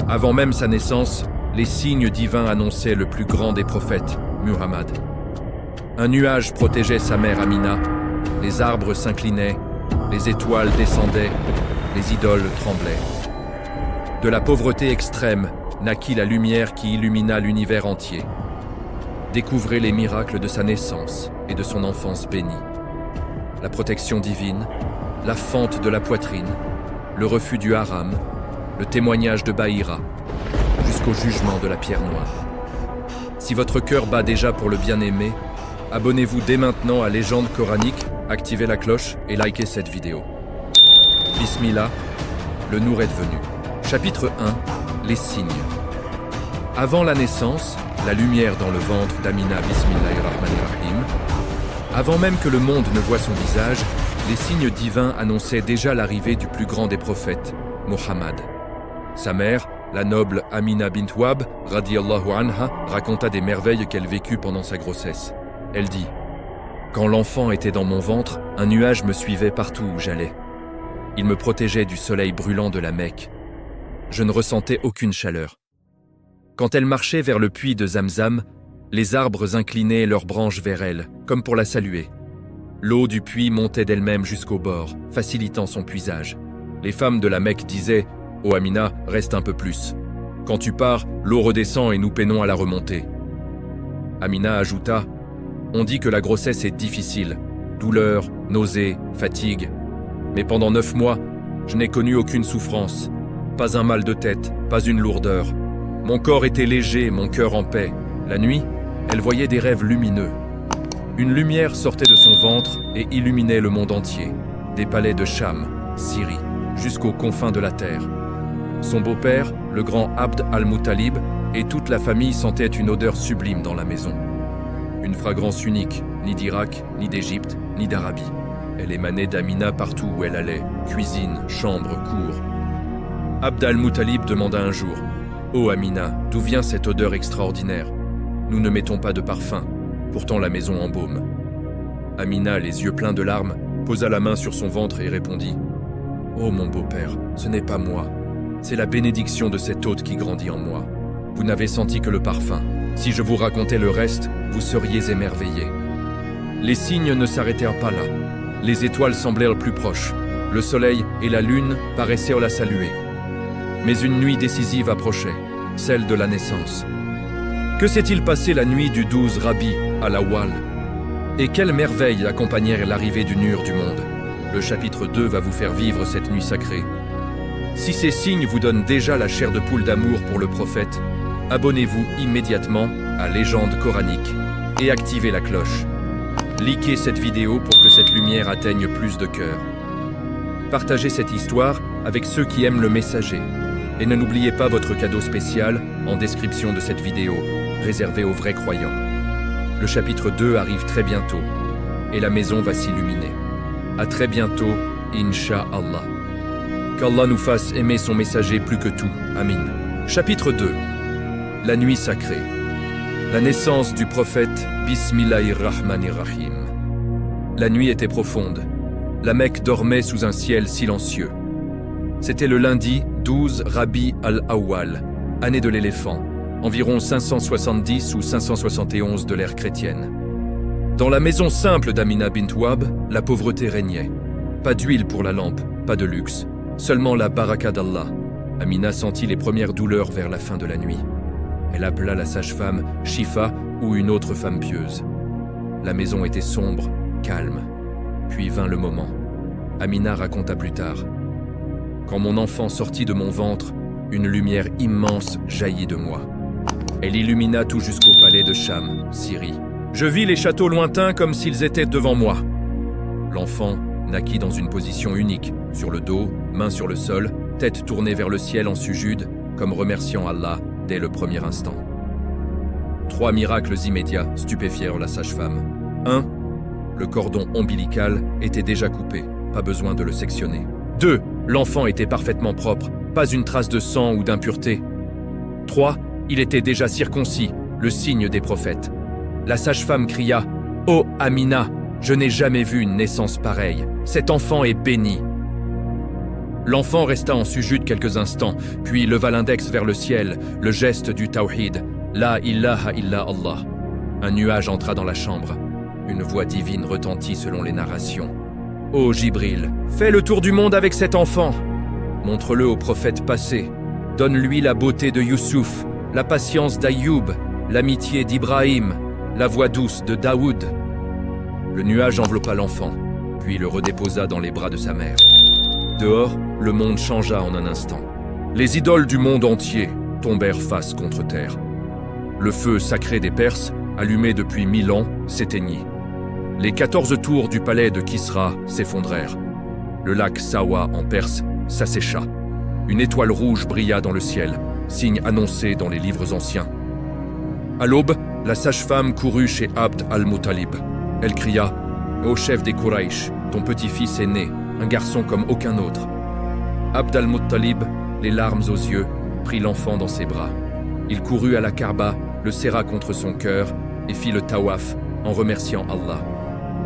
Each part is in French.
Avant même sa naissance, les signes divins annonçaient le plus grand des prophètes, Muhammad. Un nuage protégeait sa mère Amina, les arbres s'inclinaient, les étoiles descendaient, les idoles tremblaient. De la pauvreté extrême naquit la lumière qui illumina l'univers entier. Découvrez les miracles de sa naissance et de son enfance bénie. La protection divine, la fente de la poitrine, le refus du haram, le témoignage de Bahira, jusqu'au jugement de la pierre noire. Si votre cœur bat déjà pour le bien-aimé, abonnez-vous dès maintenant à Légende coranique, activez la cloche et likez cette vidéo. Bismillah, le Nour est venu. Chapitre 1, les signes. Avant la naissance, la lumière dans le ventre d'Amina, Bismillahirrahmanirrahim. Avant même que le monde ne voie son visage, les signes divins annonçaient déjà l'arrivée du plus grand des prophètes, Muhammad. Sa mère, la noble Amina bint Wahb, radiyallahu anha, raconta des merveilles qu'elle vécut pendant sa grossesse. Elle dit « Quand l'enfant était dans mon ventre, un nuage me suivait partout où j'allais. Il me protégeait du soleil brûlant de la Mecque. Je ne ressentais aucune chaleur. Quand elle marchait vers le puits de Zamzam, les arbres inclinaient leurs branches vers elle, comme pour la saluer. L'eau du puits montait d'elle-même jusqu'au bord, facilitant son puisage. Les femmes de la Mecque disaient « Oh Amina, reste un peu plus. Quand tu pars, l'eau redescend et nous peinons à la remonter. » Amina ajouta « On dit que la grossesse est difficile, douleur, nausées, fatigue. Mais pendant 9 mois, je n'ai connu aucune souffrance, pas un mal de tête, pas une lourdeur. Mon corps était léger, mon cœur en paix. La nuit, elle voyait des rêves lumineux. Une lumière sortait de son ventre et illuminait le monde entier, des palais de Cham, Syrie, jusqu'aux confins de la terre. Son beau-père, le grand Abd al-Muttalib, et toute la famille sentaient une odeur sublime dans la maison. Une fragrance unique, ni d'Irak, ni d'Égypte, ni d'Arabie. Elle émanait d'Amina partout où elle allait, cuisine, chambre, cour. Abd al-Muttalib demanda un jour « Oh Amina, d'où vient cette odeur extraordinaire? Nous ne mettons pas de parfum, pourtant la maison embaume. » Amina, les yeux pleins de larmes, posa la main sur son ventre et répondit « Oh mon beau-père, ce n'est pas moi. C'est la bénédiction de cet hôte qui grandit en moi. Vous n'avez senti que le parfum. Si je vous racontais le reste, vous seriez émerveillés. » Les signes ne s'arrêtèrent pas là. Les étoiles semblèrent plus proches. Le soleil et la lune paraissaient la saluer. Mais une nuit décisive approchait, celle de la naissance. Que s'est-il passé la nuit du 12 Rabi al-Awwal? Et quelles merveilles accompagnèrent l'arrivée du Nur du monde? Le chapitre 2 va vous faire vivre cette nuit sacrée. Si ces signes vous donnent déjà la chair de poule d'amour pour le prophète, abonnez-vous immédiatement à Légende coranique et activez la cloche. Likez cette vidéo pour que cette lumière atteigne plus de cœurs. Partagez cette histoire avec ceux qui aiment le messager. Et ne n'oubliez pas votre cadeau spécial en description de cette vidéo, réservé aux vrais croyants. Le chapitre 2 arrive très bientôt, et la maison va s'illuminer. À très bientôt, Inch'Allah. Qu'Allah nous fasse aimer son messager plus que tout. Amin. Chapitre 2. La nuit sacrée. La naissance du prophète Bismillahirrahmanirrahim. La nuit était profonde. La Mecque dormait sous un ciel silencieux. C'était le lundi 12 Rabi al-Awwal, année de l'éléphant, environ 570 ou 571 de l'ère chrétienne. Dans la maison simple d'Amina bint Wahb, la pauvreté régnait. Pas d'huile pour la lampe, pas de luxe, seulement la baraka d'Allah. Amina sentit les premières douleurs vers la fin de la nuit. Elle appela la sage-femme Shifa ou une autre femme pieuse. La maison était sombre, calme. Puis vint le moment. Amina raconta plus tard. Quand mon enfant sortit de mon ventre, une lumière immense jaillit de moi. Elle illumina tout jusqu'au palais de Cham, Syrie. Je vis les châteaux lointains comme s'ils étaient devant moi. L'enfant naquit dans une position unique, sur le dos, main sur le sol, tête tournée vers le ciel en sujude, comme remerciant Allah dès le premier instant. 3 miracles immédiats stupéfièrent la sage-femme. 1. Le cordon ombilical était déjà coupé, pas besoin de le sectionner. 2. L'enfant était parfaitement propre, pas une trace de sang ou d'impureté. 3. Il était déjà circoncis, le signe des prophètes. La sage-femme cria « Oh Amina, je n'ai jamais vu une naissance pareille, cet enfant est béni !» L'enfant resta en sujud quelques instants, puis leva l'index vers le ciel, le geste du tawhid. La ilaha illa Allah. Un nuage entra dans la chambre. Une voix divine retentit selon les narrations. Ô Jibril, fais le tour du monde avec cet enfant. Montre-le au prophète passé. Donne-lui la beauté de Youssouf, la patience d'Ayoub, l'amitié d'Ibrahim, la voix douce de Daoud. Le nuage enveloppa l'enfant, puis le redéposa dans les bras de sa mère. Dehors, le monde changea en un instant. Les idoles du monde entier tombèrent face contre terre. Le feu sacré des Perses, allumé depuis 1000 ans, s'éteignit. Les 14 tours du palais de Kisra s'effondrèrent. Le lac Sawa en Perse s'assécha. Une étoile rouge brilla dans le ciel, signe annoncé dans les livres anciens. À l'aube, la sage-femme courut chez Abd al-Muttalib. Elle cria « Ô chef des Quraysh, ton petit-fils est né, un garçon comme aucun autre. » Abd al-Muttalib, les larmes aux yeux, prit l'enfant dans ses bras. Il courut à la Kaaba, le serra contre son cœur et fit le tawaf en remerciant Allah.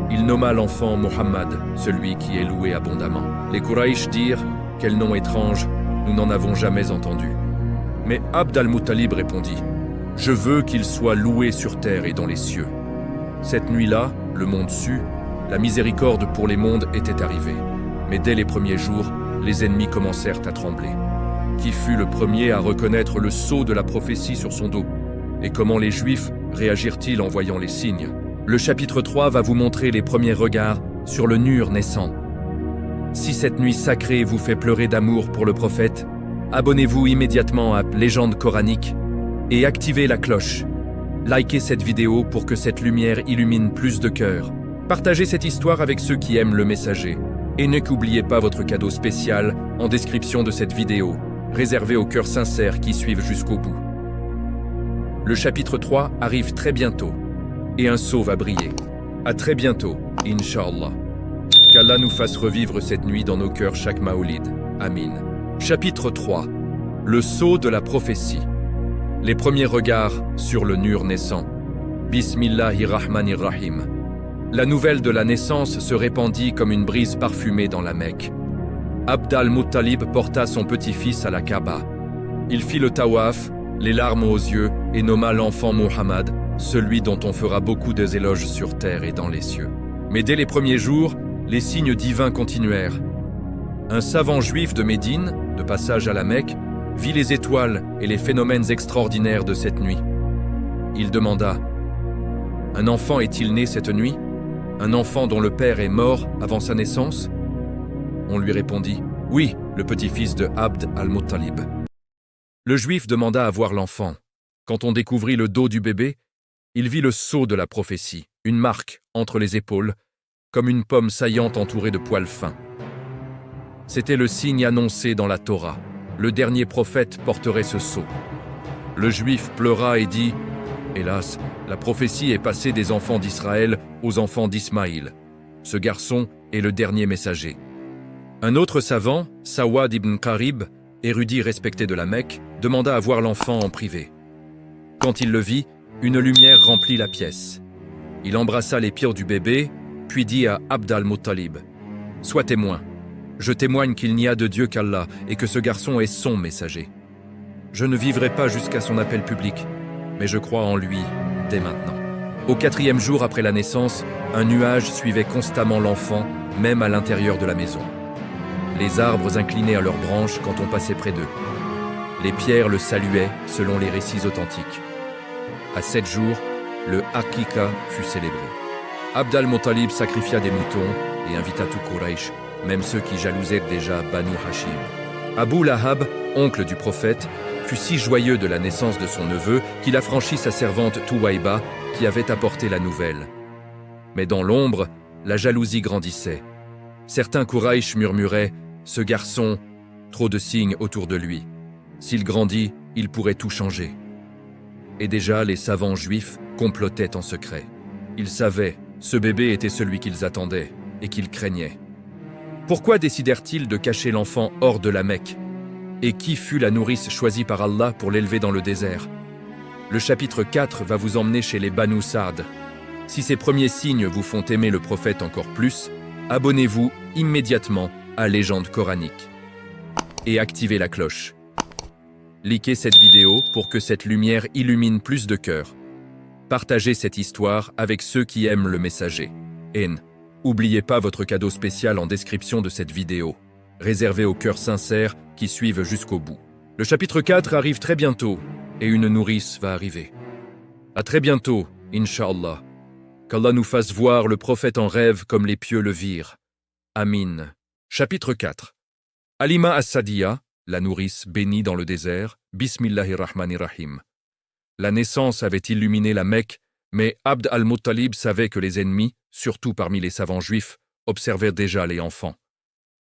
Il nomma l'enfant Mohammed, celui qui est loué abondamment. Les Quraysh dirent « Quel nom étrange, nous n'en avons jamais entendu. » Mais Abd al-Muttalib répondit « Je veux qu'il soit loué sur terre et dans les cieux. » Cette nuit-là, le monde sut, la miséricorde pour les mondes était arrivée. Mais dès les premiers jours, les ennemis commencèrent à trembler. Qui fut le premier à reconnaître le sceau de la prophétie sur son dos? Et comment les Juifs réagirent-ils en voyant les signes? Le chapitre 3 va vous montrer les premiers regards sur le Nur naissant. Si cette nuit sacrée vous fait pleurer d'amour pour le prophète, abonnez-vous immédiatement à Légende coranique et activez la cloche. Likez cette vidéo pour que cette lumière illumine plus de cœurs. Partagez cette histoire avec ceux qui aiment le messager. Et n'oubliez pas votre cadeau spécial en description de cette vidéo, réservé aux cœurs sincères qui suivent jusqu'au bout. Le chapitre 3 arrive très bientôt, et un sceau va briller. À très bientôt, Inch'Allah. Qu'Allah nous fasse revivre cette nuit dans nos cœurs chaque Maoulid. Amin. Chapitre 3. Le sceau de la prophétie. Les premiers regards sur le Nur naissant. Bismillahirrahmanirrahim. La nouvelle de la naissance se répandit comme une brise parfumée dans la Mecque. Abd al-Muttalib porta son petit-fils à la Kaaba. Il fit le tawaf, les larmes aux yeux, et nomma l'enfant Mohammed, celui dont on fera beaucoup des éloges sur terre et dans les cieux. Mais dès les premiers jours, les signes divins continuèrent. Un savant juif de Médine, de passage à la Mecque, vit les étoiles et les phénomènes extraordinaires de cette nuit. Il demanda « Un enfant est-il né cette nuit ? Un enfant dont le père est mort avant sa naissance ?» On lui répondit « Oui, le petit-fils de Abd al-Muttalib. » Le juif demanda à voir l'enfant. Quand on découvrit le dos du bébé, il vit le sceau de la prophétie, une marque entre les épaules, comme une pomme saillante entourée de poils fins. C'était le signe annoncé dans la Torah. Le dernier prophète porterait ce sceau. Le juif pleura et dit « Hélas, la prophétie est passée des enfants d'Israël aux enfants d'Ismaïl. Ce garçon est le dernier messager. » Un autre savant, Sawad ibn Qarib, érudit respecté de la Mecque, demanda à voir l'enfant en privé. Quand il le vit, une lumière remplit la pièce. Il embrassa les pieds du bébé, puis dit à Abd al-Muttalib « Sois témoin. Je témoigne qu'il n'y a de Dieu qu'Allah et que ce garçon est son messager. Je ne vivrai pas jusqu'à son appel public, mais je crois en lui dès maintenant. » Au 4e jour après la naissance, un nuage suivait constamment l'enfant, même à l'intérieur de la maison. Les arbres inclinaient à leurs branches quand on passait près d'eux. Les pierres le saluaient selon les récits authentiques. À 7 jours, le Aqiqa fut célébré. Abd al-Muttalib sacrifia des moutons et invita tout Quraysh, même ceux qui jalousaient déjà Banu Hashim. Abu Lahab, oncle du prophète, fut si joyeux de la naissance de son neveu qu'il affranchit sa servante Touwaïba qui avait apporté la nouvelle. Mais dans l'ombre, la jalousie grandissait. Certains Quraysh murmuraient « Ce garçon, trop de signes autour de lui. S'il grandit, il pourrait tout changer. » Et déjà les savants juifs complotaient en secret. Ils savaient, ce bébé était celui qu'ils attendaient et qu'ils craignaient. Pourquoi décidèrent-ils de cacher l'enfant hors de la Mecque? Et qui fut la nourrice choisie par Allah pour l'élever dans le désert? Le chapitre 4 va vous emmener chez les Banu Sa'd. Si ces premiers signes vous font aimer le prophète encore plus, abonnez-vous immédiatement à Légende coranique. et activez la cloche. Likez cette vidéo pour que cette lumière illumine plus de cœurs. Partagez cette histoire avec ceux qui aiment le messager. Et n'oubliez pas votre cadeau spécial en description de cette vidéo, réservé aux cœurs sincères qui suivent jusqu'au bout. Le chapitre 4 arrive très bientôt et une nourrice va arriver. À très bientôt, Inch'Allah. Qu'Allah nous fasse voir le prophète en rêve comme les pieux le virent. Amin. Chapitre 4. Halima as-Sadiya, la nourrice bénie dans le désert, Bismillahirrahmanirrahim. La naissance avait illuminé la Mecque, mais Abd al-Muttalib savait que les ennemis, surtout parmi les savants juifs, observaient déjà les enfants.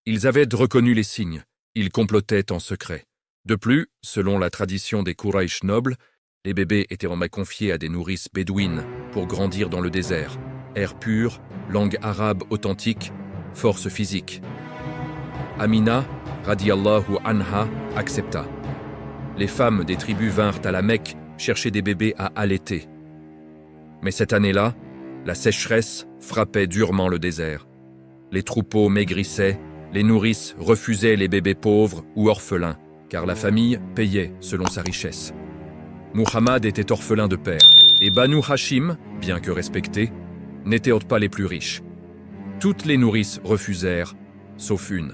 Ils avaient reconnu les signes, ils complotaient en secret. De plus, selon la tradition des Quraysh nobles, les bébés étaient confiés à des nourrices bédouines pour grandir dans le désert. Air pur, langue arabe authentique, force physique. Amina, radiyallahu anha, accepta. Les femmes des tribus vinrent à la Mecque chercher des bébés à allaiter. Mais cette année-là, la sécheresse frappait durement le désert. Les troupeaux maigrissaient, les nourrices refusaient les bébés pauvres ou orphelins, car la famille payait selon sa richesse. Muhammad était orphelin de père, et Banu Hashim, bien que respectés, n'étaient pas les plus riches. Toutes les nourrices refusèrent, sauf une.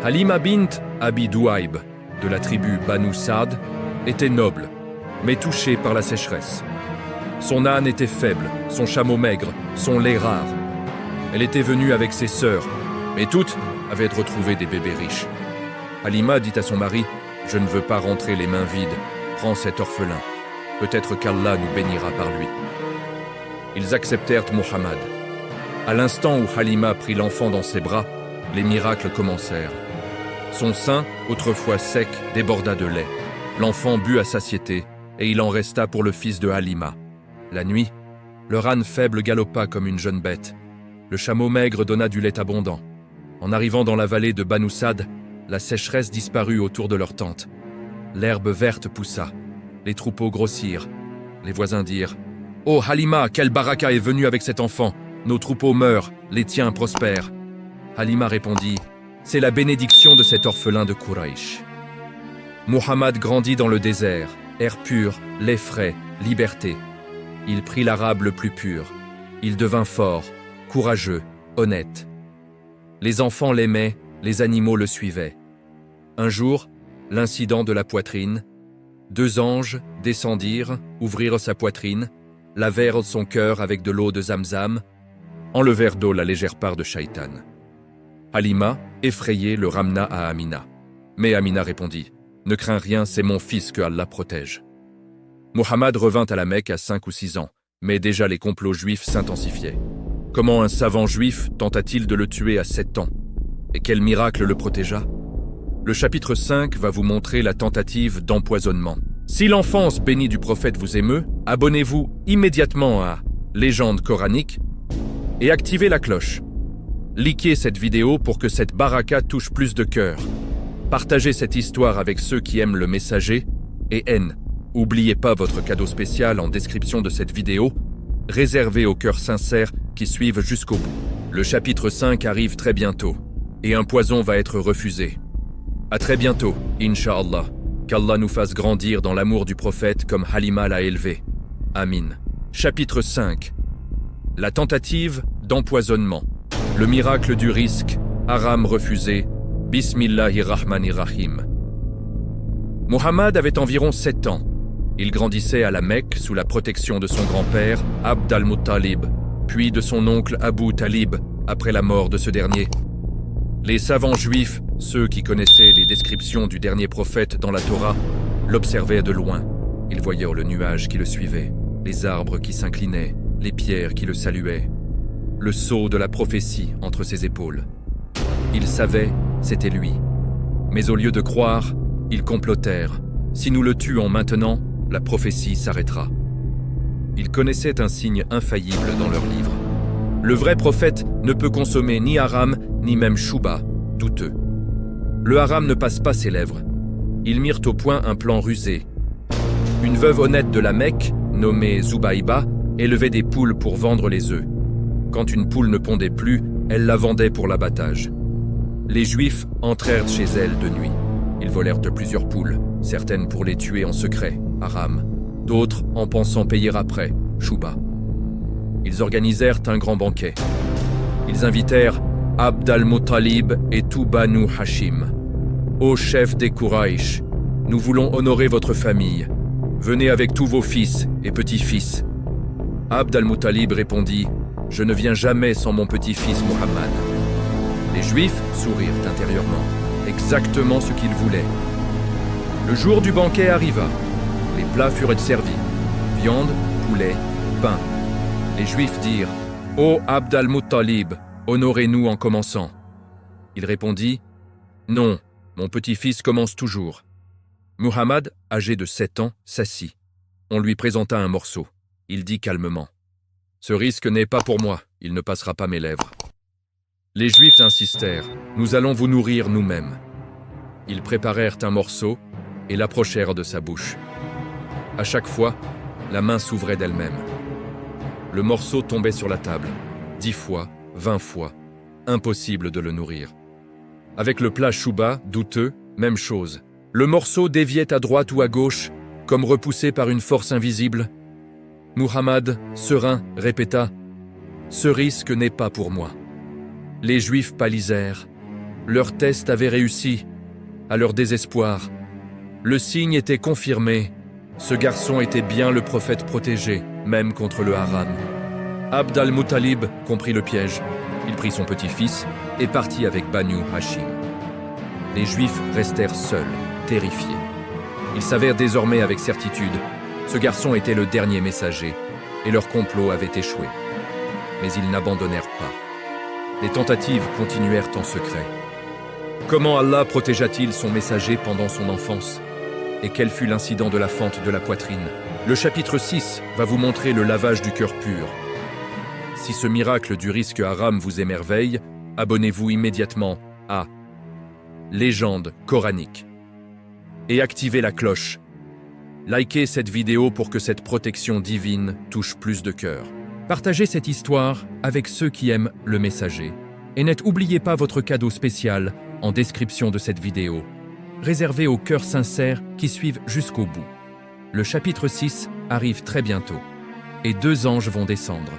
Halima bint Abi Douaib, de la tribu Banu Saad, était noble, mais touchée par la sécheresse. Son âne était faible, son chameau maigre, son lait rare. Elle était venue avec ses sœurs, mais toutes avaient retrouvé des bébés riches. Halima dit à son mari, « Je ne veux pas rentrer les mains vides, prends cet orphelin. Peut-être qu'Allah nous bénira par lui. » Ils acceptèrent Muhammad. À l'instant où Halima prit l'enfant dans ses bras, les miracles commencèrent. Son sein, autrefois sec, déborda de lait. L'enfant but à satiété, et il en resta pour le fils de Halima. La nuit, leur âne faible galopa comme une jeune bête. Le chameau maigre donna du lait abondant. En arrivant dans la vallée de Banu Sad, la sécheresse disparut autour de leur tente. L'herbe verte poussa. Les troupeaux grossirent. Les voisins dirent « Oh Halima, quelle baraka est venue avec cet enfant! Nos troupeaux meurent, les tiens prospèrent. » Halima répondit « C'est la bénédiction de cet orphelin de Quraysh. » Muhammad grandit dans le désert, air pur, lait frais, liberté. Il prit l'arabe le plus pur. Il devint fort, courageux, honnête. Les enfants l'aimaient, les animaux le suivaient. Un jour, l'incident de la poitrine. 2 anges descendirent, ouvrirent sa poitrine, lavèrent son cœur avec de l'eau de Zamzam, enlevèrent d'eau la légère part de Shaitan. Halima, effrayée, le ramena à Amina. Mais Amina répondit « Ne crains rien, c'est mon fils que Allah protège. » Muhammad revint à la Mecque à 5 ou 6 ans, mais déjà les complots juifs s'intensifiaient. Comment un savant juif tenta-t-il de le tuer à 7 ans? Et quel miracle le protégea? Le chapitre 5 va vous montrer la tentative d'empoisonnement. Si l'enfance bénie du prophète vous émeut, abonnez-vous immédiatement à Légende coranique et activez la cloche. Likez cette vidéo pour que cette baraka touche plus de cœurs. Partagez cette histoire avec ceux qui aiment le messager et n'oubliez pas votre cadeau spécial en description de cette vidéo, réservé aux cœurs sincères qui suivent jusqu'au bout. Le chapitre 5 arrive très bientôt et un poison va être refusé. À très bientôt, Inch'Allah. Qu'Allah nous fasse grandir dans l'amour du prophète comme Halima l'a élevé. Amin. Chapitre 5. La tentative d'empoisonnement. Le miracle du risque. Haram refusé. Bismillahirrahmanirrahim. Muhammad avait environ 7 ans. Il grandissait à la Mecque sous la protection de son grand-père, Abd al-Muttalib, puis de son oncle Abu Talib, après la mort de ce dernier. Les savants juifs, ceux qui connaissaient les descriptions du dernier prophète dans la Torah, l'observaient de loin. Ils voyaient le nuage qui le suivait, les arbres qui s'inclinaient, les pierres qui le saluaient, le sceau de la prophétie entre ses épaules. Ils savaient, c'était lui. Mais au lieu de croire, ils complotèrent. Si nous le tuons maintenant, la prophétie s'arrêtera. Ils connaissaient un signe infaillible dans leur livre. Le vrai prophète ne peut consommer ni haram, ni même chouba, douteux. Le haram ne passe pas ses lèvres. Ils mirent au point un plan rusé. Une veuve honnête de la Mecque, nommée Zubaïba, élevait des poules pour vendre les œufs. Quand une poule ne pondait plus, elle la vendait pour l'abattage. Les Juifs entrèrent chez elle de nuit. Ils volèrent de plusieurs poules, certaines pour les tuer en secret, Aram, d'autres en pensant payer après, Shuba. Ils organisèrent un grand banquet. Ils invitèrent Abd al-Muttalib et tout Banu Hashim. Ô chef des Quraïch, nous voulons honorer votre famille. Venez avec tous vos fils et petits-fils. Abd al-Muttalib répondit, je ne viens jamais sans mon petit-fils Muhammad. Les Juifs sourirent intérieurement, exactement ce qu'ils voulaient. Le jour du banquet arriva. Les plats furent servis. Viande, poulet, pain. Les Juifs dirent, ô Abd al-Muttalib, honorez-nous en commençant. Il répondit, non, mon petit-fils commence toujours. Muhammad, âgé de 7 ans, s'assit. On lui présenta un morceau. Il dit calmement, ce risque n'est pas pour moi, il ne passera pas mes lèvres. Les Juifs insistèrent, nous allons vous nourrir nous-mêmes. Ils préparèrent un morceau et l'approchèrent de sa bouche. À chaque fois, la main s'ouvrait d'elle-même. Le morceau tombait sur la table, 10 fois, 20 fois, impossible de le nourrir. Avec le plat Shuba, douteux, même chose. Le morceau déviait à droite ou à gauche, comme repoussé par une force invisible. Muhammad, serein, répéta « Ce risque n'est pas pour moi ». Les Juifs pâlisèrent. Leur test avait réussi. À leur désespoir, le signe était confirmé. Ce garçon était bien le prophète protégé, même contre le haram. Abd al-Muttalib comprit le piège. Il prit son petit-fils et partit avec Banu Hashim. Les Juifs restèrent seuls, terrifiés. Ils savèrent désormais avec certitude, ce garçon était le dernier messager, et leur complot avait échoué. Mais ils n'abandonnèrent pas. Les tentatives continuèrent en secret. Comment Allah protégea-t-il son messager pendant son enfance? Et quel fut l'incident de la fente de la poitrine? Le chapitre 6 va vous montrer le lavage du cœur pur. Si ce miracle du risque haram vous émerveille, abonnez-vous immédiatement à Légende coranique et activez la cloche. Likez cette vidéo pour que cette protection divine touche plus de cœurs. Partagez cette histoire avec ceux qui aiment le messager. Et n'oubliez pas votre cadeau spécial en description de cette vidéo, réservé aux cœurs sincères qui suivent jusqu'au bout. Le chapitre 6 arrive très bientôt, et 2 anges vont descendre.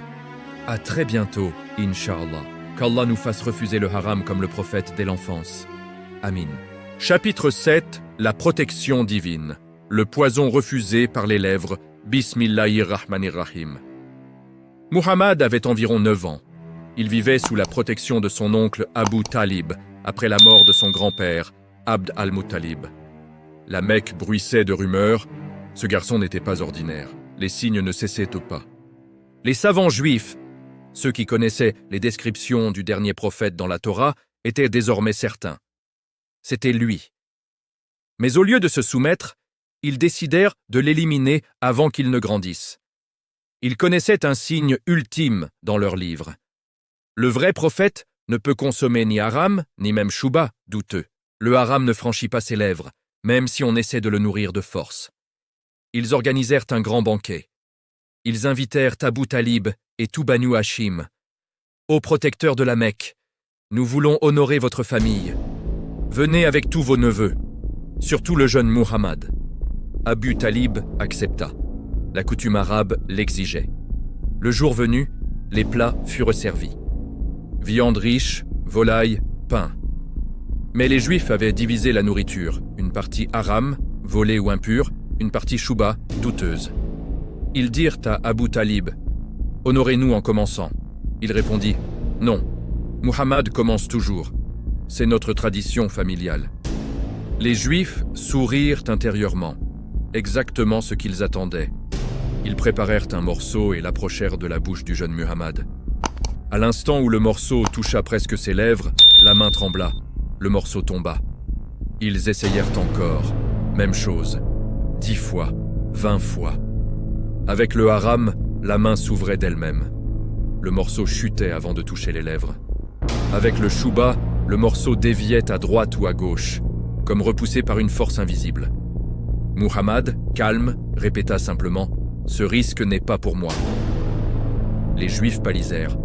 À très bientôt, Inch'Allah. Qu'Allah nous fasse refuser le haram comme le prophète dès l'enfance. Amin. Chapitre 7, la protection divine. Le poison refusé par les lèvres. Bismillahirrahmanirrahim. Muhammad avait environ 9 ans. Il vivait sous la protection de son oncle Abu Talib, après la mort de son grand-père, Abd al-Muttalib. La Mecque bruissait de rumeurs. Ce garçon n'était pas ordinaire. Les signes ne cessaient au pas. Les savants juifs, ceux qui connaissaient les descriptions du dernier prophète dans la Torah, étaient désormais certains. C'était lui. Mais au lieu de se soumettre, ils décidèrent de l'éliminer avant qu'il ne grandisse. Ils connaissaient un signe ultime dans leurs livres. Le vrai prophète ne peut consommer ni haram, ni même shuba, douteux. Le haram ne franchit pas ses lèvres, même si on essaie de le nourrir de force. Ils organisèrent un grand banquet. Ils invitèrent Abu Talib et tout Banu Hashim. Ô protecteur de la Mecque, nous voulons honorer votre famille. Venez avec tous vos neveux, surtout le jeune Muhammad. Abu Talib accepta. La coutume arabe l'exigeait. Le jour venu, les plats furent servis. Viande riche, volaille, pain. Mais les Juifs avaient divisé la nourriture, une partie haram, volée ou impure, une partie shuba, douteuse. Ils dirent à Abu Talib, « Honorez-nous en commençant. » Il répondit, « Non, Muhammad commence toujours. C'est notre tradition familiale. » Les Juifs sourirent intérieurement, exactement ce qu'ils attendaient. Ils préparèrent un morceau et l'approchèrent de la bouche du jeune Muhammad. À l'instant où le morceau toucha presque ses lèvres, la main trembla, le morceau tomba. Ils essayèrent encore, même chose, 10 fois, 20 fois. Avec le haram, la main s'ouvrait d'elle-même. Le morceau chutait avant de toucher les lèvres. Avec le shuba, le morceau déviait à droite ou à gauche, comme repoussé par une force invisible. Muhammad, calme, répéta simplement « Ce risque n'est pas pour moi ». Les Juifs pâlisèrent.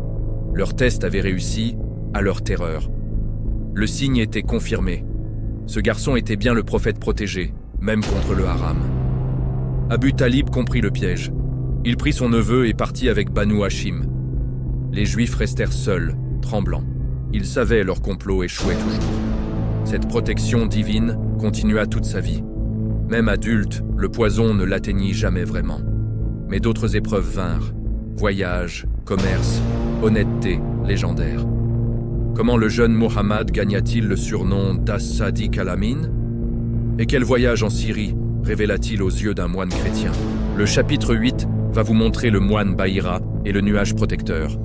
Leur test avait réussi, à leur terreur. Le signe était confirmé. Ce garçon était bien le prophète protégé, même contre le haram. Abu Talib comprit le piège. Il prit son neveu et partit avec Banu Hashim. Les Juifs restèrent seuls, tremblants. Ils savaient leur complot échouait toujours. Cette protection divine continua toute sa vie. Même adulte, le poison ne l'atteignit jamais vraiment. Mais d'autres épreuves vinrent. Voyage, commerce, honnêteté, légendaire. Comment le jeune Muhammad gagna-t-il le surnom d'As-Sadiq al-Amin? Et quel voyage en Syrie révéla-t-il aux yeux d'un moine chrétien? Le chapitre 8 va vous montrer le moine Bahira et le nuage protecteur.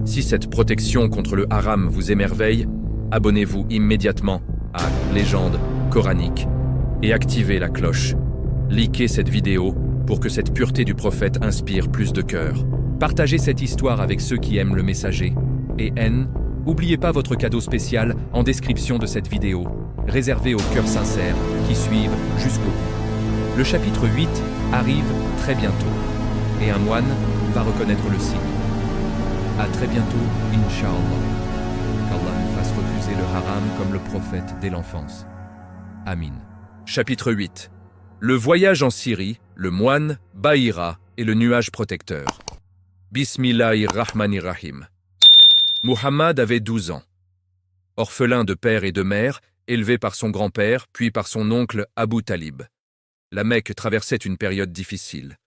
Si cette protection contre le haram vous émerveille, abonnez-vous immédiatement à Légende coranique et activez la cloche. Likez cette vidéo pour que cette pureté du prophète inspire plus de cœur. Partagez cette histoire avec ceux qui aiment le messager. Et n'oubliez pas votre cadeau spécial en description de cette vidéo, réservé aux cœurs sincères qui suivent jusqu'au bout. Le chapitre 8 arrive très bientôt, et un moine va reconnaître le signe. À très bientôt, Inch'Allah. Qu'Allah nous fasse refuser le haram comme le prophète dès l'enfance. Amin. Chapitre 8. Le voyage en Syrie, le moine, Bahira et le nuage protecteur. Bismillahirrahmanirrahim. Muhammad avait 12 ans. Orphelin de père et de mère, élevé par son grand-père, puis par son oncle Abu Talib. La Mecque traversait une période difficile.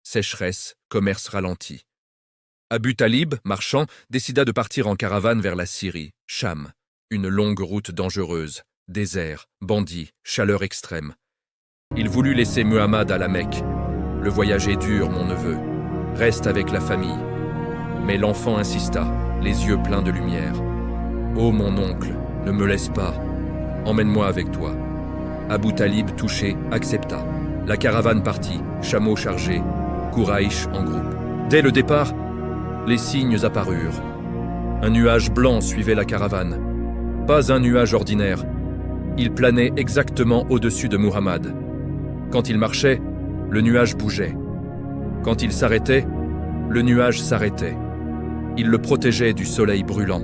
Sécheresse, commerce ralenti. Abu Talib, marchand, décida de partir en caravane vers la Syrie, Cham. Une longue route dangereuse, désert, bandits, chaleur extrême. Il voulut laisser Muhammad à la Mecque. Le voyage est dur, mon neveu. Reste avec la famille. Mais l'enfant insista, les yeux pleins de lumière. Ô mon oncle, ne me laisse pas. Emmène-moi avec toi. Abu Talib, touché, accepta. La caravane partit, chameaux chargés, Kouraïch en groupe. Dès le départ, les signes apparurent. Un nuage blanc suivait la caravane. Pas un nuage ordinaire. Il planait exactement au-dessus de Muhammad. Quand il marchait, le nuage bougeait. Quand il s'arrêtait, le nuage s'arrêtait. Il le protégeait du soleil brûlant.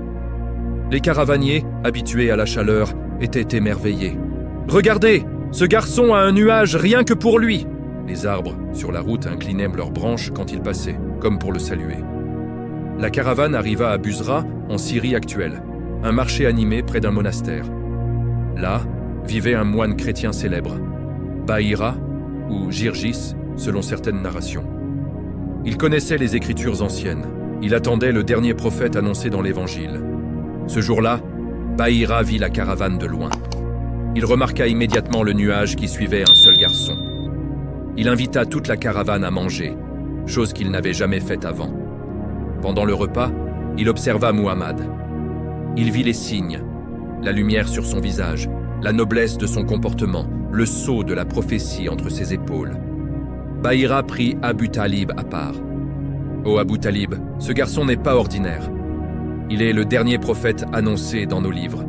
Les caravaniers, habitués à la chaleur, étaient émerveillés. « Regardez, ce garçon a un nuage rien que pour lui !» Les arbres sur la route inclinaient leurs branches quand il passait, comme pour le saluer. La caravane arriva à Busra, en Syrie actuelle, un marché animé près d'un monastère. Là, vivait un moine chrétien célèbre, Bahira, ou Girgis, selon certaines narrations. Il connaissait les écritures anciennes. Il attendait le dernier prophète annoncé dans l'Évangile. Ce jour-là, Bahira vit la caravane de loin. Il remarqua immédiatement le nuage qui suivait un seul garçon. Il invita toute la caravane à manger, chose qu'il n'avait jamais faite avant. Pendant le repas, il observa Muhammad. Il vit les signes, la lumière sur son visage, la noblesse de son comportement, le sceau de la prophétie entre ses épaules. Bahira prit Abu Talib à part. « Ô Abu Talib, ce garçon n'est pas ordinaire. Il est le dernier prophète annoncé dans nos livres.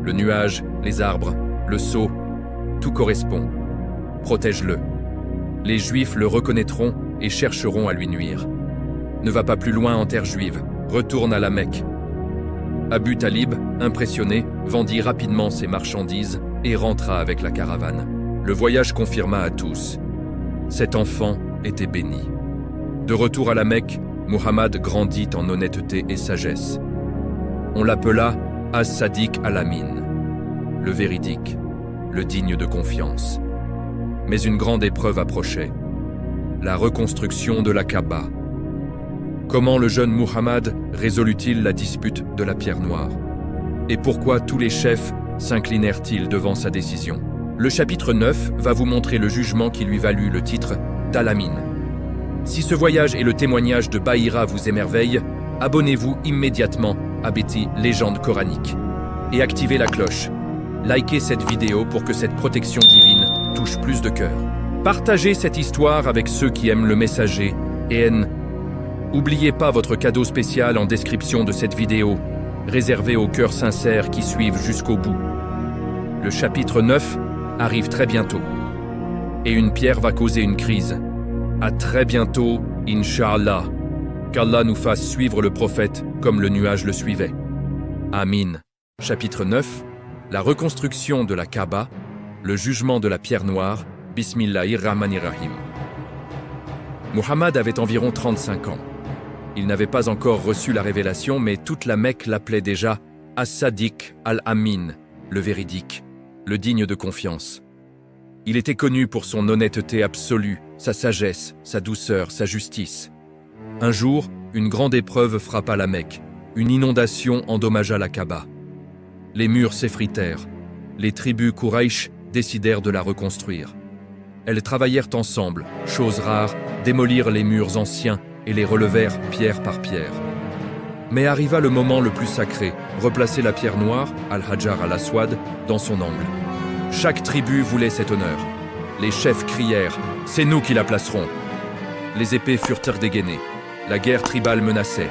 Le nuage, les arbres, le sceau, tout correspond. Protège-le. Les Juifs le reconnaîtront et chercheront à lui nuire. Ne va pas plus loin en terre juive, retourne à la Mecque. » Abu Talib, impressionné, vendit rapidement ses marchandises et rentra avec la caravane. Le voyage confirma à tous. Cet enfant était béni. De retour à la Mecque, Muhammad grandit en honnêteté et sagesse. On l'appela As-Sadiq al-Amin, le véridique, le digne de confiance. Mais une grande épreuve approchait, la reconstruction de la Kaaba. Comment le jeune Muhammad résolut-il la dispute de la pierre noire? Et pourquoi tous les chefs s'inclinèrent-ils devant sa décision? Le chapitre 9 va vous montrer le jugement qui lui valut le titre d'Al-Amin. Si ce voyage et le témoignage de Bahira vous émerveillent, abonnez-vous immédiatement à Betty Légende coranique et activez la cloche. Likez cette vidéo pour que cette protection divine touche plus de cœurs. Partagez cette histoire avec ceux qui aiment le messager et n'oubliez pas votre cadeau spécial en description de cette vidéo, réservé aux cœurs sincères qui suivent jusqu'au bout. Le chapitre 9 arrive très bientôt. Et une pierre va causer une crise. À très bientôt, Inch'Allah. Qu'Allah nous fasse suivre le prophète comme le nuage le suivait. Amin. Chapitre 9. la reconstruction de la Kaaba, le jugement de la pierre noire, Bismillahir-Rahmanir-Rahim. Muhammad avait environ 35 ans. Il n'avait pas encore reçu la révélation, mais toute la Mecque l'appelait déjà As-Sadiq al-Amin, le véridique, le digne de confiance. Il était connu pour son honnêteté absolue, sa sagesse, sa douceur, sa justice. Un jour, une grande épreuve frappa la Mecque. Une inondation endommagea la Kaaba. Les murs s'effritèrent. Les tribus Quraysh décidèrent de la reconstruire. Elles travaillèrent ensemble, chose rare, démolirent les murs anciens et les relevèrent pierre par pierre. Mais arriva le moment le plus sacré, replacer la pierre noire, Al-Hajar al-Aswad, dans son angle. Chaque tribu voulait cet honneur. Les chefs crièrent « C'est nous qui la placerons !» Les épées furent dégainées. La guerre tribale menaçait.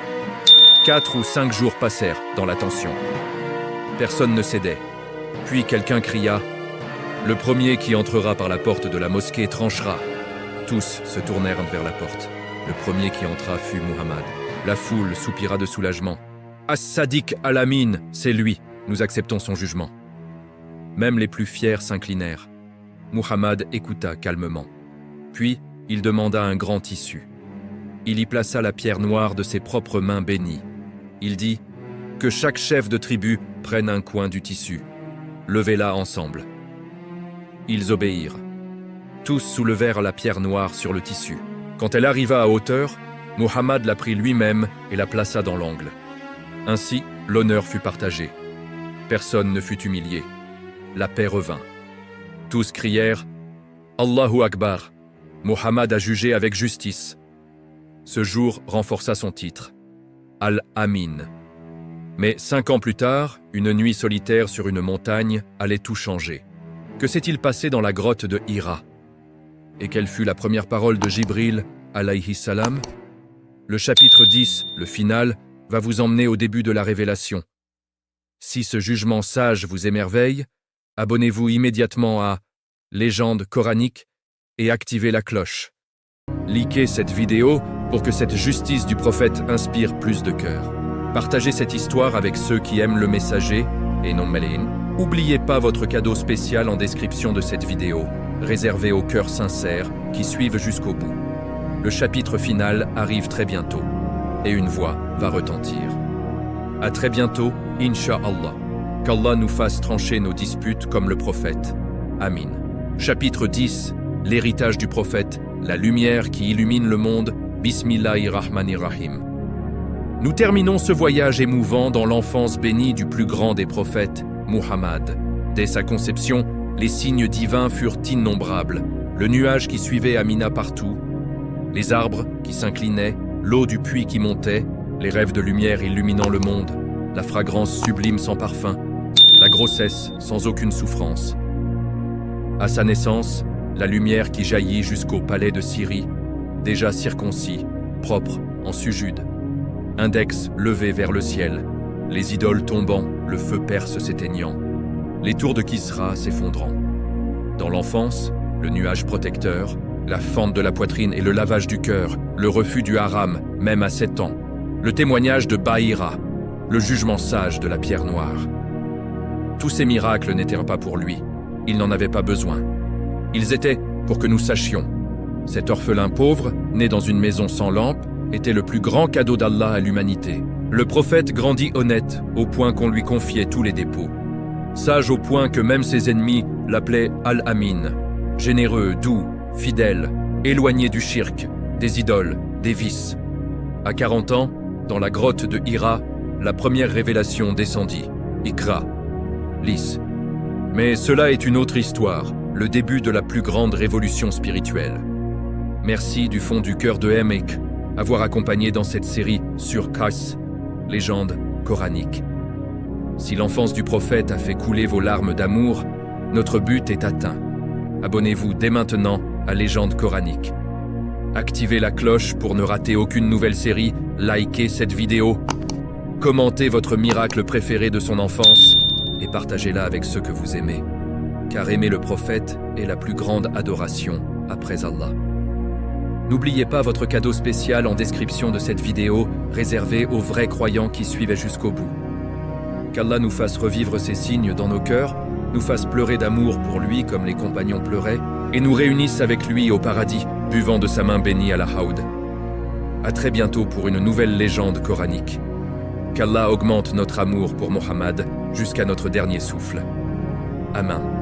4 ou 5 jours passèrent dans la tension. Personne ne cédait. Puis quelqu'un cria « Le premier qui entrera par la porte de la mosquée tranchera !» Tous se tournèrent vers la porte. Le premier qui entra fut Muhammad. La foule soupira de soulagement. « As-Sadiq al-Amin, c'est lui, nous acceptons son jugement. » Même les plus fiers s'inclinèrent. Muhammad écouta calmement. Puis, il demanda un grand tissu. Il y plaça la pierre noire de ses propres mains bénies. Il dit « Que chaque chef de tribu prenne un coin du tissu. Levez-la ensemble. » Ils obéirent. Tous soulevèrent la pierre noire sur le tissu. Quand elle arriva à hauteur, Muhammad la prit lui-même et la plaça dans l'angle. Ainsi, l'honneur fut partagé. Personne ne fut humilié. La paix revint. Tous crièrent « Allahu Akbar !» Muhammad a jugé avec justice. Ce jour renforça son titre, Al-Amin. Mais 5 ans plus tard, une nuit solitaire sur une montagne allait tout changer. Que s'est-il passé dans la grotte de Hira? Et quelle fut la première parole de Jibril, alayhi salam? Le chapitre 10, le final, va vous emmener au début de la révélation. Si ce jugement sage vous émerveille, abonnez-vous immédiatement à Légende coranique et activez la cloche. Likez cette vidéo pour que cette justice du prophète inspire plus de cœur. Partagez cette histoire avec ceux qui aiment le messager et non Mélène. N'oubliez pas votre cadeau spécial en description de cette vidéo, réservé aux cœurs sincères qui suivent jusqu'au bout. Le chapitre final arrive très bientôt et une voix va retentir. À très bientôt, Inch'Allah. Qu'Allah nous fasse trancher nos disputes comme le prophète. Amin. Chapitre 10. L'héritage du prophète, la lumière qui illumine le monde. Bismillahir-Rahmanir-Rahim. Nous terminons ce voyage émouvant dans l'enfance bénie du plus grand des prophètes, Muhammad. Dès sa conception, les signes divins furent innombrables. Le nuage qui suivait Amina partout, les arbres qui s'inclinaient, l'eau du puits qui montait, les rêves de lumière illuminant le monde, la fragrance sublime sans parfum, la grossesse sans aucune souffrance. À sa naissance, la lumière qui jaillit jusqu'au palais de Syrie, déjà circoncis, propre, en sujude. Index levé vers le ciel, les idoles tombant, le feu perse s'éteignant, les tours de Kisra s'effondrant. Dans l'enfance, le nuage protecteur, la fente de la poitrine et le lavage du cœur, le refus du haram, même à 7 ans, le témoignage de Bahira, le jugement sage de la pierre noire. Tous ces miracles n'étaient pas pour lui, il n'en avait pas besoin. Ils étaient pour que nous sachions. Cet orphelin pauvre, né dans une maison sans lampe, était le plus grand cadeau d'Allah à l'humanité. Le prophète grandit honnête, au point qu'on lui confiait tous les dépôts. Sage au point que même ses ennemis l'appelaient Al-Amin, généreux, doux, fidèle, éloigné du shirk, des idoles, des vices. À 40 ans, dans la grotte de Hira, la première révélation descendit. Iqra, lis. Mais cela est une autre histoire, le début de la plus grande révolution spirituelle. Merci du fond du cœur de Emek, avoir accompagné dans cette série sur Qas, légende coranique. Si l'enfance du prophète a fait couler vos larmes d'amour, notre but est atteint. Abonnez-vous dès maintenant à Légende coranique. Activez la cloche pour ne rater aucune nouvelle série, likez cette vidéo, commentez votre miracle préféré de son enfance et partagez-la avec ceux que vous aimez. Car aimer le prophète est la plus grande adoration après Allah. N'oubliez pas votre cadeau spécial en description de cette vidéo, réservé aux vrais croyants qui suivent jusqu'au bout. Qu'Allah nous fasse revivre ces signes dans nos cœurs, nous fasse pleurer d'amour pour lui comme les compagnons pleuraient, et nous réunisse avec lui au paradis, buvant de sa main bénie à la Haoud. À très bientôt pour une nouvelle légende coranique. Qu'Allah augmente notre amour pour Mohammed jusqu'à notre dernier souffle. Amin.